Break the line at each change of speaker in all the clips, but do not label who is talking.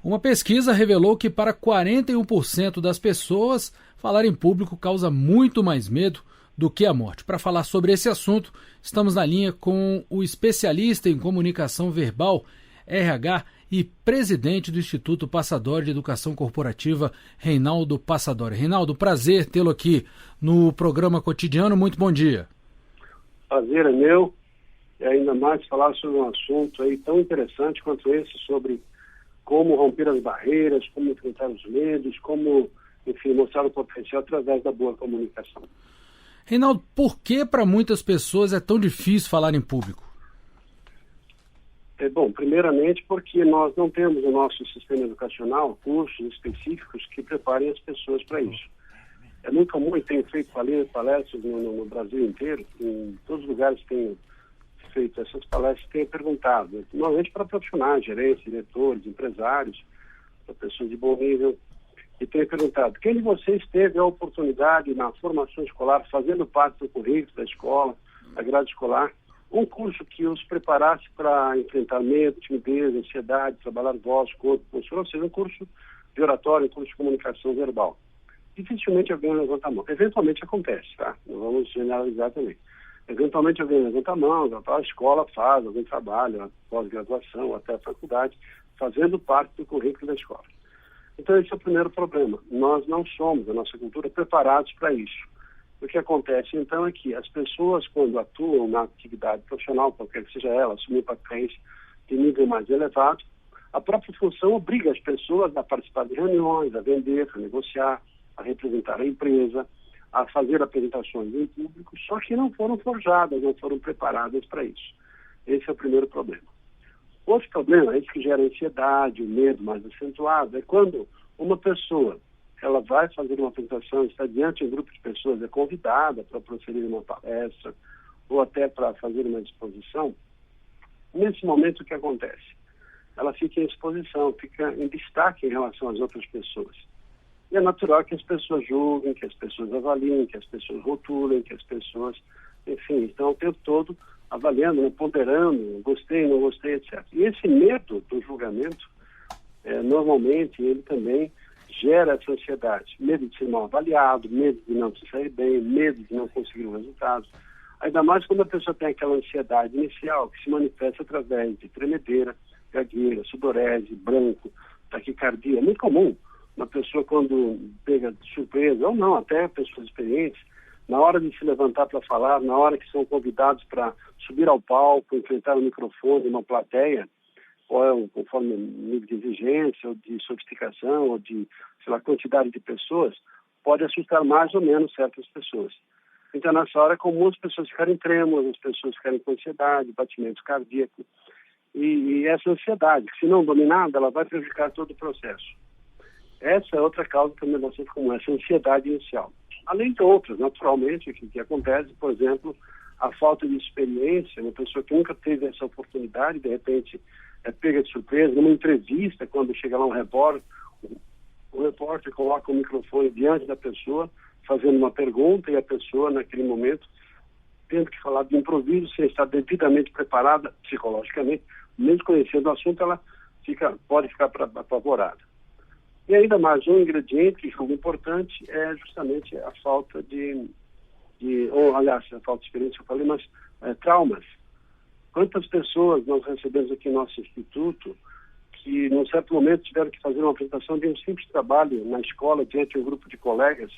Uma pesquisa revelou que para 41% das pessoas, falar em público causa muito mais medo do que a morte. Para falar sobre esse assunto, estamos na linha com o especialista em comunicação verbal, RH e presidente do Instituto Passadori de Educação Corporativa, Reinaldo Passadori. Reinaldo, prazer tê-lo aqui no programa Cotidiano. Muito bom dia.
Prazer é meu, e ainda mais falar sobre um assunto aí tão interessante quanto esse, sobre como romper as barreiras, como enfrentar os medos, como, enfim, mostrar o potencial através da boa comunicação.
Reinaldo, por que para muitas pessoas é tão difícil falar em público?
Bom, primeiramente porque nós não temos no nosso sistema educacional cursos específicos que preparem as pessoas para isso. É muito comum, e tenho feito palestras no Brasil inteiro, em todos os lugares tenho feito essas palestras, tenho perguntado, normalmente para profissionais, gerentes, diretores, empresários, para pessoas de bom nível, e tenho perguntado, quem de vocês teve a oportunidade na formação escolar, fazendo parte do currículo da escola, da grade escolar, um curso que os preparasse para enfrentar medo, timidez, ansiedade, trabalhar voz, corpo, postura, ou seja, um curso de oratório, um curso de comunicação verbal. Dificilmente alguém levanta a mão. Eventualmente acontece, tá? Não vamos generalizar também. Eventualmente alguém levanta a mão, a escola faz, alguém trabalha, pós-graduação, até a faculdade, fazendo parte do currículo da escola. Então esse é o primeiro problema. Nós não somos, a nossa cultura, preparados para isso. O que acontece, então, é que as pessoas, quando atuam na atividade profissional, qualquer que seja ela, assumir papéis de nível mais elevado, a própria função obriga as pessoas a participar de reuniões, a vender, a negociar, a representar a empresa, a fazer apresentações em público, só que não foram forjadas, não foram preparadas para isso. Esse é o primeiro problema. Outro problema, esse que gera ansiedade, o medo mais acentuado, é quando uma pessoa ela vai fazer uma apresentação, está diante de um grupo de pessoas, é convidada para proferir uma palestra ou até para fazer uma exposição. Nesse momento, o que acontece? Ela fica em exposição, fica em destaque em relação às outras pessoas. E é natural que as pessoas julguem, que as pessoas avaliem, que as pessoas rotulem, que as pessoas, enfim, estão o tempo todo avaliando, né, ponderando, gostei, não gostei, etc. E esse medo do julgamento, normalmente, ele também gera essa ansiedade, medo de ser mal avaliado, medo de não se sair bem, medo de não conseguir o resultado. Ainda mais quando a pessoa tem aquela ansiedade inicial que se manifesta através de tremedeira, gagueira, sudorese, branco, taquicardia. É muito comum uma pessoa quando pega de surpresa, ou não, até pessoas experientes, na hora de se levantar para falar, na hora que são convidados para subir ao palco, enfrentar o microfone, uma plateia, ou conforme o nível de exigência, ou de sofisticação, ou de, sei lá, quantidade de pessoas, pode assustar mais ou menos certas pessoas. Então, nessa hora é comum as pessoas ficarem trêmulas, as pessoas ficarem com ansiedade, batimento cardíaco, e essa ansiedade, que se não dominada, ela vai prejudicar todo o processo. Essa é outra causa também bastante comum, essa ansiedade inicial. Além de outras, naturalmente, que acontece, por exemplo, a falta de experiência, uma pessoa que nunca teve essa oportunidade, de repente, é pega de surpresa, numa entrevista, quando chega lá um repórter, o repórter coloca o microfone diante da pessoa, fazendo uma pergunta, e a pessoa, naquele momento, tendo que falar de improviso, sem estar devidamente preparada psicologicamente, mesmo conhecendo o assunto, ela pode ficar apavorada. E ainda mais um ingrediente que foi importante é justamente a falta a falta de experiência, eu falei, mas traumas. Quantas pessoas nós recebemos aqui no nosso instituto que, num certo momento, tiveram que fazer uma apresentação de um simples trabalho na escola diante de um grupo de colegas,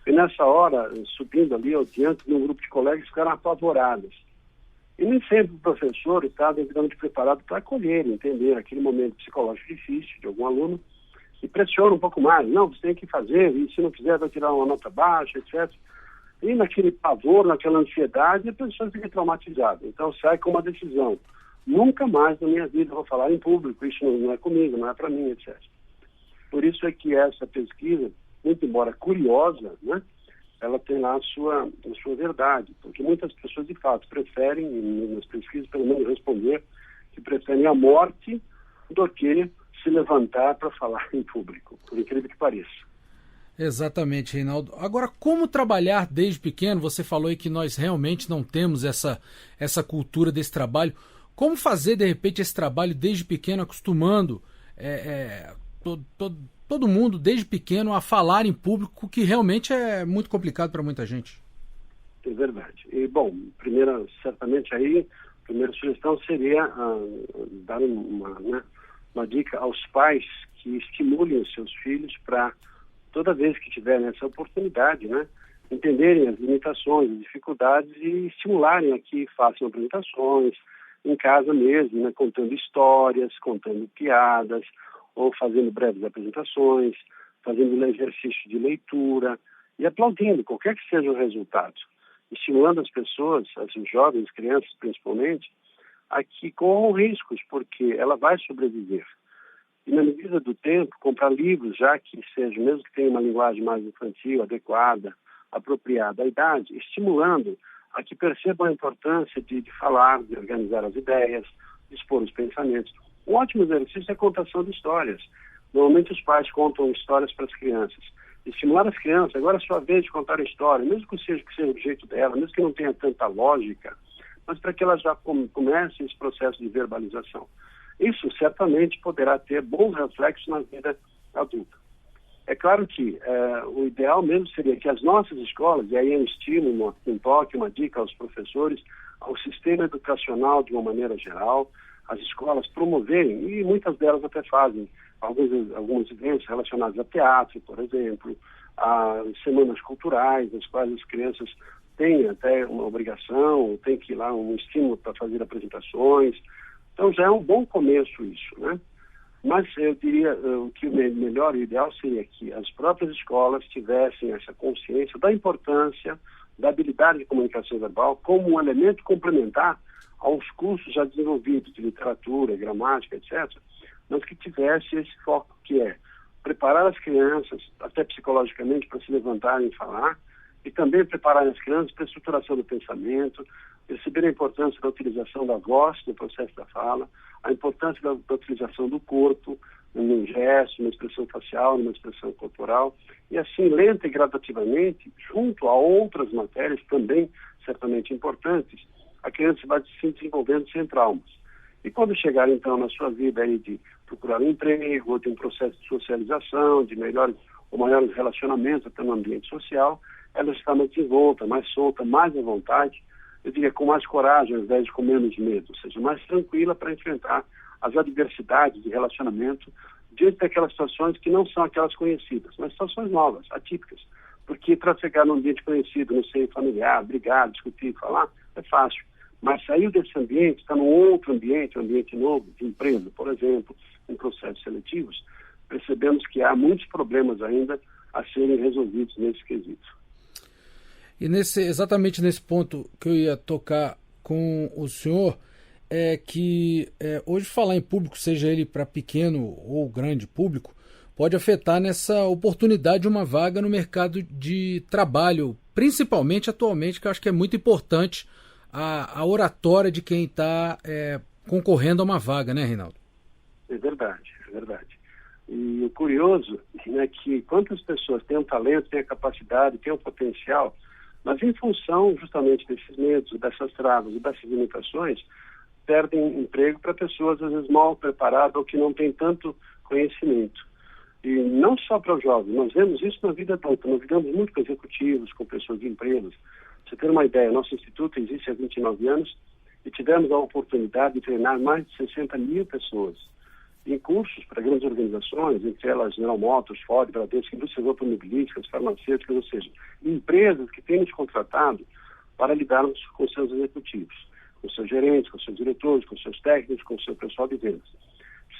e nessa hora, subindo ali, ou diante de um grupo de colegas, ficaram apavoradas. E nem sempre o professor está devidamente preparado para acolher, entender aquele momento psicológico difícil de algum aluno, e pressiona um pouco mais. Não, você tem que fazer, e se não fizer vai tirar uma nota baixa, etc. E naquele pavor, naquela ansiedade, a pessoa fica traumatizada. Então sai com uma decisão. Nunca mais na minha vida vou falar em público, isso não é comigo, não é para mim, etc. Por isso é que essa pesquisa, muito embora curiosa, né, ela tem lá a sua verdade, porque muitas pessoas, de fato, preferem, nas pesquisas, pelo menos responder, que preferem a morte do que se levantar para falar em público, por incrível que pareça.
Exatamente, Reinaldo. Agora, como trabalhar desde pequeno? Você falou aí que nós realmente não temos essa cultura desse trabalho. Como fazer, de repente, esse trabalho desde pequeno, acostumando todo mundo, desde pequeno, a falar em público, que realmente é muito complicado para muita gente.
É verdade. E, bom, certamente aí, a primeira sugestão seria dar uma dica aos pais que estimulem os seus filhos para, toda vez que tiverem essa oportunidade, né, entenderem as limitações, as dificuldades e estimularem a que façam apresentações em casa mesmo, né, contando histórias, contando piadas, ou fazendo breves apresentações, fazendo um exercício de leitura e aplaudindo qualquer que seja o resultado, estimulando as pessoas, as jovens, crianças principalmente, a que corram riscos, porque ela vai sobreviver. E na medida do tempo, comprar livros, já que seja, mesmo que tenha uma linguagem mais infantil, adequada, apropriada à idade, estimulando a que percebam a importância de falar, de organizar as ideias, de expor os pensamentos. Um ótimo exercício é a contação de histórias. Normalmente os pais contam histórias para as crianças. Estimular as crianças, agora é a sua vez de contar a história, mesmo que seja do jeito dela, mesmo que não tenha tanta lógica, mas para que elas já comecem esse processo de verbalização. Isso certamente poderá ter bons reflexos na vida adulta. É claro que o ideal mesmo seria que as nossas escolas, e aí é um estímulo, um toque, uma dica aos professores, ao sistema educacional de uma maneira geral, as escolas promoverem, e muitas delas até fazem, alguns eventos relacionados a teatro, por exemplo, a semanas culturais, nas quais as crianças têm até uma obrigação, têm que ir lá um estímulo para fazer apresentações. Então já é um bom começo isso, né? Mas eu diria o que melhor e ideal seria que as próprias escolas tivessem essa consciência da importância da habilidade de comunicação verbal como um elemento complementar aos cursos já desenvolvidos de literatura, gramática, etc., mas que tivesse esse foco que é preparar as crianças, até psicologicamente, para se levantarem e falar, e também preparar as crianças para a estruturação do pensamento, perceber a importância da utilização da voz no processo da fala, a importância da utilização do corpo, num gesto, numa expressão facial, numa expressão corporal, e assim, lenta e gradativamente, junto a outras matérias também certamente importantes, a criança vai se desenvolvendo sem traumas. E quando chegar, então, na sua vida aí de procurar um emprego, ou de um processo de socialização, de melhores ou maiores relacionamentos até no ambiente social, ela está mais desenvolta, mais solta, mais à vontade, eu diria com mais coragem, ao invés de com menos medo, ou seja, mais tranquila para enfrentar as adversidades de relacionamento diante daquelas situações que não são aquelas conhecidas, mas situações novas, atípicas. Porque para chegar num ambiente conhecido, no seio familiar, brigar, discutir, falar, é fácil. Mas sair desse ambiente, está num outro ambiente, um ambiente novo, de empresa, por exemplo, em processos seletivos, percebemos que há muitos problemas ainda a serem resolvidos nesse quesito.
E exatamente nesse ponto que eu ia tocar com o senhor, é que hoje falar em público, seja ele para pequeno ou grande público, pode afetar nessa oportunidade de uma vaga no mercado de trabalho, principalmente atualmente, que eu acho que é muito importante a oratória de quem está concorrendo a uma vaga, né, Reinaldo?
É verdade, é verdade. E o curioso é que quantas pessoas têm o talento, têm a capacidade, têm o potencial, mas em função justamente desses medos, dessas travas e dessas limitações, perdem emprego para pessoas às vezes mal preparadas ou que não têm tanto conhecimento. E não só para os jovens, nós vemos isso na vida adulta, nós lidamos muito com executivos, com pessoas de empresas. Pra você ter uma ideia, nosso instituto existe há 29 anos e tivemos a oportunidade de treinar mais de 60 mil pessoas em cursos para grandes organizações, entre elas General Motors, Ford, Bradesco, indústrias automobilísticas, farmacêuticas, ou seja, empresas que têm nos contratado para lidarmos com seus executivos, com seus gerentes, com seus diretores, com seus técnicos, com o seu pessoal de vendas.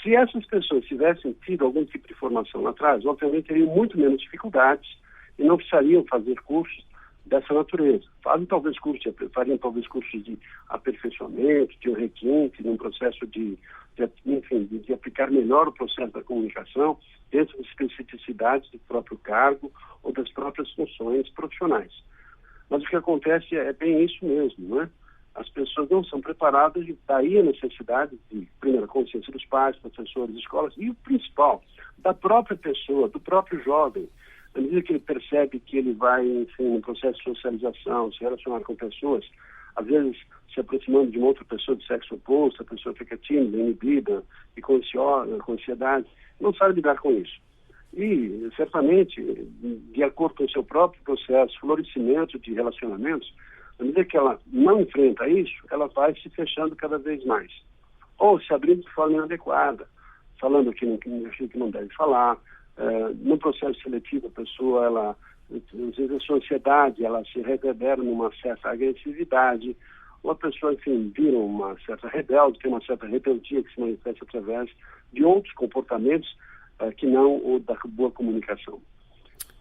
Se essas pessoas tivessem tido algum tipo de formação lá atrás, obviamente teriam muito menos dificuldades e não precisariam fazer cursos dessa natureza. Fariam talvez cursos de aperfeiçoamento, de um requinte, de um processo de aplicar melhor o processo da comunicação dentro das especificidades do próprio cargo ou das próprias funções profissionais. Mas o que acontece é bem isso mesmo, não é? As pessoas não são preparadas e daí a necessidade de, primeiro, a consciência dos pais, professores, escolas e o principal, da própria pessoa, do próprio jovem. À medida que ele percebe que ele vai, enfim, no processo de socialização, se relacionar com pessoas, às vezes se aproximando de uma outra pessoa de sexo oposto, a pessoa fica tímida, inibida e com ansiedade, não sabe lidar com isso. E, certamente, de acordo com o seu próprio processo, florescimento de relacionamentos, à medida que ela não enfrenta isso, ela vai se fechando cada vez mais. Ou se abrindo de forma inadequada, falando aquilo que não deve falar. No processo seletivo, a pessoa, às vezes a sua ansiedade, ela se reverbera numa certa agressividade, ou a pessoa, enfim, vira uma certa rebelde, tem uma certa rebeldia que se manifesta através de outros comportamentos que não o da boa comunicação.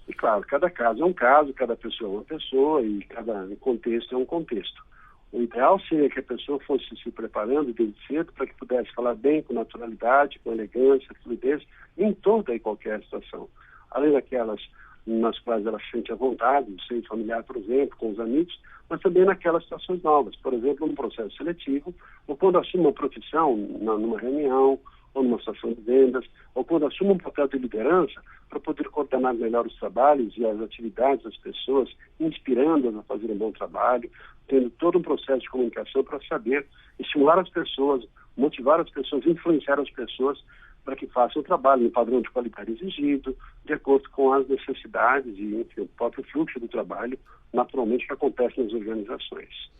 E, claro, cada caso é um caso, cada pessoa é uma pessoa e cada contexto é um contexto. O ideal seria que a pessoa fosse se preparando desde cedo para que pudesse falar bem, com naturalidade, com elegância, fluidez, em toda e qualquer situação. Além daquelas nas quais ela se sente à vontade, no seio familiar, por exemplo, com os amigos, mas também naquelas situações novas. Por exemplo, num processo seletivo, ou quando assume uma profissão numa reunião, ou numa situação de vendas, ou quando assume um papel de liderança, para poder coordenar melhor os trabalhos e as atividades das pessoas, inspirando-as a fazer um bom trabalho, tendo todo um processo de comunicação para saber estimular as pessoas, motivar as pessoas, influenciar as pessoas para que façam o trabalho no padrão de qualidade exigido, de acordo com as necessidades e, enfim, o próprio fluxo do trabalho, naturalmente, que acontece nas organizações.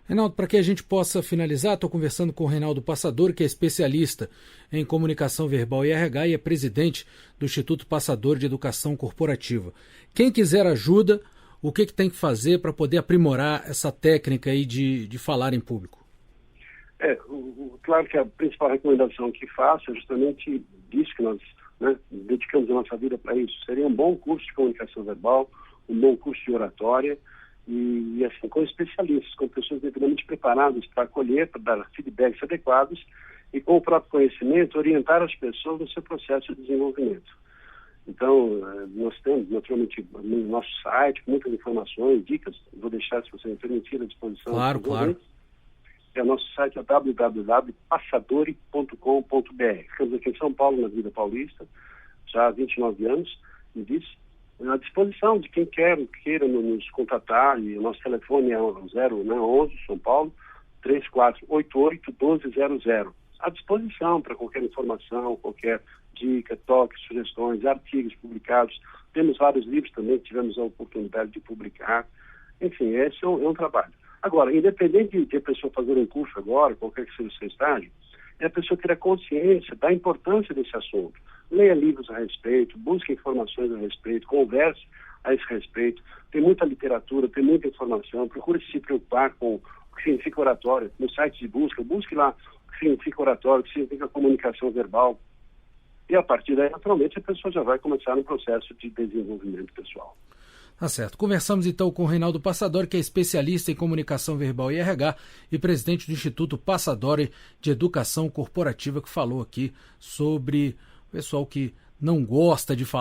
Reinaldo, para que a gente possa finalizar, estou conversando com o Reinaldo Passadori, que é especialista em comunicação verbal e RH e é presidente do Instituto Passadori de Educação Corporativa. Quem quiser ajuda, o que tem que fazer para poder aprimorar essa técnica aí de falar em público?
Claro que a principal recomendação que faço é justamente isso que nós dedicamos a nossa vida para isso. Seria um bom curso de comunicação verbal, um bom curso de oratória, e assim, com especialistas, com pessoas devidamente preparadas para acolher, para dar feedbacks adequados e, com o próprio conhecimento, orientar as pessoas no seu processo de desenvolvimento. Então, nós temos, naturalmente, no nosso site, muitas informações, dicas, vou deixar, se você me permitir, à disposição.
Claro.
O nosso site é www.passadori.com.br. Ficamos aqui em São Paulo, na Avenida Paulista, já há 29 anos, me disse. À disposição de quem queira nos contatar, e o nosso telefone é 11 São Paulo, 3488-1200. À disposição para qualquer informação, qualquer dica, toque, sugestões, artigos publicados. Temos vários livros também que tivemos a oportunidade de publicar. Enfim, esse é um trabalho. Agora, independente de a pessoa fazer um curso agora, qualquer que seja o seu estágio, é a pessoa ter a consciência da importância desse assunto. Leia livros a respeito, busque informações a respeito, converse a esse respeito. Tem muita literatura, tem muita informação. Procure se preocupar com o que significa oratório. No site de busque lá o que significa oratório, o que significa comunicação verbal. E a partir daí, naturalmente, a pessoa já vai começar no processo de desenvolvimento pessoal.
Tá certo. Conversamos então com o Reinaldo Passadori, que é especialista em comunicação verbal e RH e presidente do Instituto Passadori de Educação Corporativa, que falou aqui sobre o pessoal que não gosta de falar